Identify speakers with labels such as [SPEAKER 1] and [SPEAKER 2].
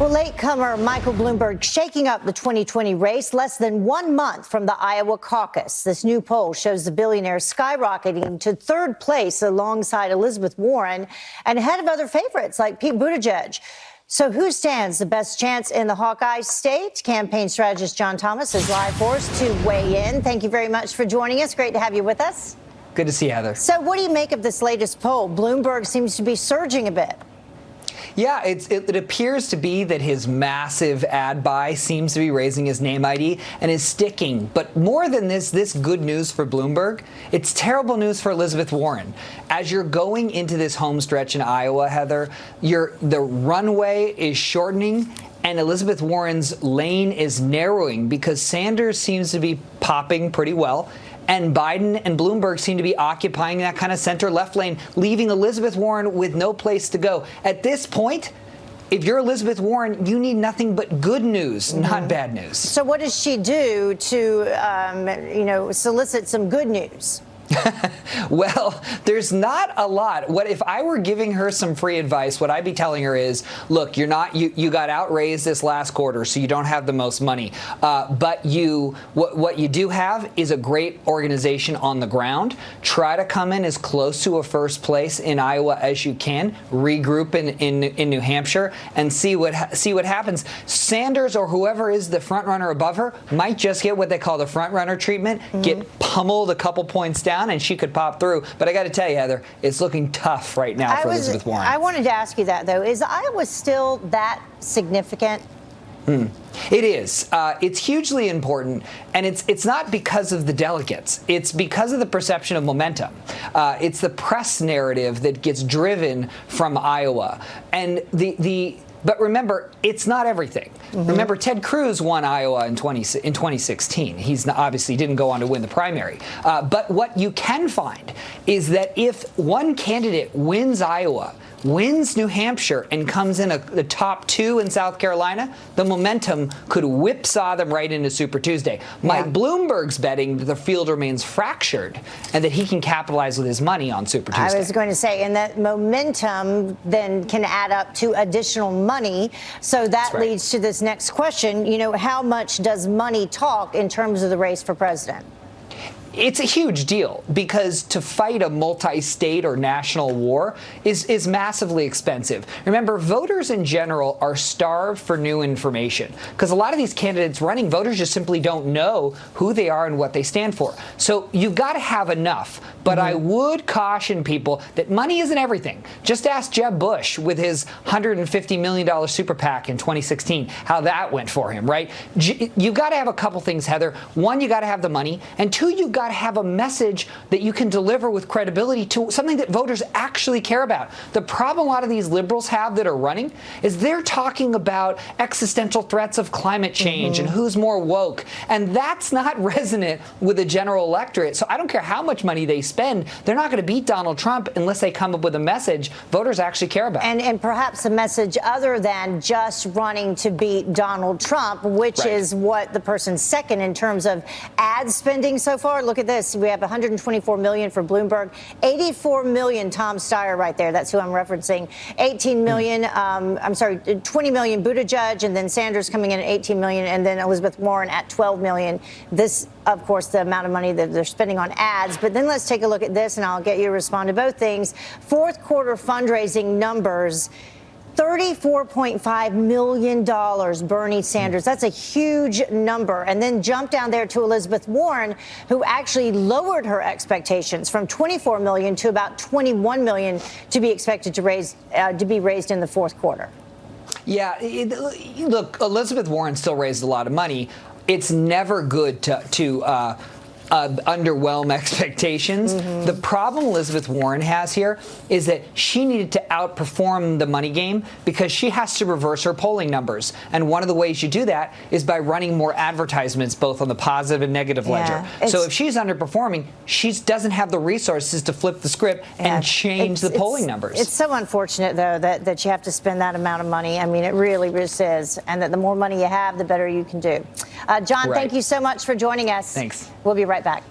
[SPEAKER 1] Well, latecomer Michael Bloomberg shaking up the 2020 race less than 1 month from the Iowa caucus. This new poll shows the billionaire skyrocketing to third place alongside Elizabeth Warren and ahead of other favorites like Pete Buttigieg. So who stands the best chance in the Hawkeye state? Campaign strategist John Thomas is live for us to weigh in. Thank you very much for joining us. Great to have you with us.
[SPEAKER 2] Good to see you, Heather.
[SPEAKER 1] So what do you make of this latest poll? Bloomberg seems to be surging a bit.
[SPEAKER 2] Yeah, it appears to be that his massive ad buy seems to be raising his name ID and is sticking. But more than this good news for Bloomberg, it's terrible news for Elizabeth Warren. As you're going into this home stretch in Iowa, Heather, the runway is shortening and Elizabeth Warren's lane is narrowing because Sanders seems to be popping pretty well. And Biden and Bloomberg seem to be occupying that kind of center-left lane, leaving Elizabeth Warren with no place to go. At this point, if you're Elizabeth Warren, you need nothing but good news, not bad news.
[SPEAKER 1] So what does she do to, solicit some good news?
[SPEAKER 2] Well, there's not a lot. If I were giving her some free advice, what I'd be telling her is, look, you got outraised this last quarter, so you don't have the most money. But what you do have is a great organization on the ground. Try to come in as close to a first place in Iowa as you can. Regroup in New Hampshire and see what happens. Sanders or whoever is the front runner above her might just get what they call the front runner treatment, get pummeled a couple points down, and she could pop through. But I got to tell you, Heather, it's looking tough right now for Elizabeth Warren.
[SPEAKER 1] I wanted to ask you that, though. Is Iowa still that significant?
[SPEAKER 2] It is. It's hugely important, and it's not because of the delegates. It's because of the perception of momentum. It's the press narrative that gets driven from Iowa. And but remember, it's not everything. Remember, Ted Cruz won Iowa in 2016. He's obviously didn't go on to win the primary. But what you can find is that if one candidate wins Iowa, wins New Hampshire, and comes in the top two in South Carolina, the momentum could whipsaw them right into Super Tuesday. Mike Bloomberg's betting that the field remains fractured and that he can capitalize with his money on Super Tuesday.
[SPEAKER 1] I was going to say, and that momentum then can add up to additional money. So that leads to this next question. How much does money talk in terms of the race for president?
[SPEAKER 2] It's a huge deal because to fight a multi-state or national war is massively expensive. Remember, voters in general are starved for new information because a lot of these candidates running, voters just simply don't know who they are and what they stand for. So you've got to have enough. But I would caution people that money isn't everything. Just ask Jeb Bush with his $150 million super PAC in 2016, how that went for him, right? You've got to have a couple things, Heather. One, you got to have the money. And two, you've got to have a message that you can deliver with credibility to something that voters actually care about. The problem a lot of these liberals have that are running is they're talking about existential threats of climate change and who's more woke. And that's not resonant with the general electorate. So I don't care how much money they spend, they're not going to beat Donald Trump unless they come up with a message voters actually care about.
[SPEAKER 1] And perhaps a message other than just running to beat Donald Trump, which is what the person's second in terms of ad spending so far. Look at this. We have $124 million for Bloomberg, $84 million Tom Steyer right there. That's who I'm referencing. 18 million, 20 million Buttigieg, and then Sanders coming in at 18 million, and then Elizabeth Warren at 12 million. This, of course, the amount of money that they're spending on ads. But then let's take a look at this, and I'll get you to respond to both things. Fourth quarter fundraising numbers. $34.5 million, Bernie Sanders. That's a huge number. And then jump down there to Elizabeth Warren, who actually lowered her expectations from $24 million to about $21 million to be expected to be raised in the fourth quarter. Yeah,
[SPEAKER 2] look, Elizabeth Warren still raised a lot of money. It's never good to underwhelm expectations. The problem Elizabeth Warren has here is that she needed to outperform the money game because she has to reverse her polling numbers. And one of the ways you do that is by running more advertisements, both on the positive and negative ledger. So if she's underperforming, she doesn't have the resources to flip the script and change the polling numbers.
[SPEAKER 1] It's so unfortunate, though, that you have to spend that amount of money. I mean, it really just is. And that the more money you have, the better you can do. John, thank you so much for joining us.
[SPEAKER 2] Thanks.
[SPEAKER 1] We'll be right back.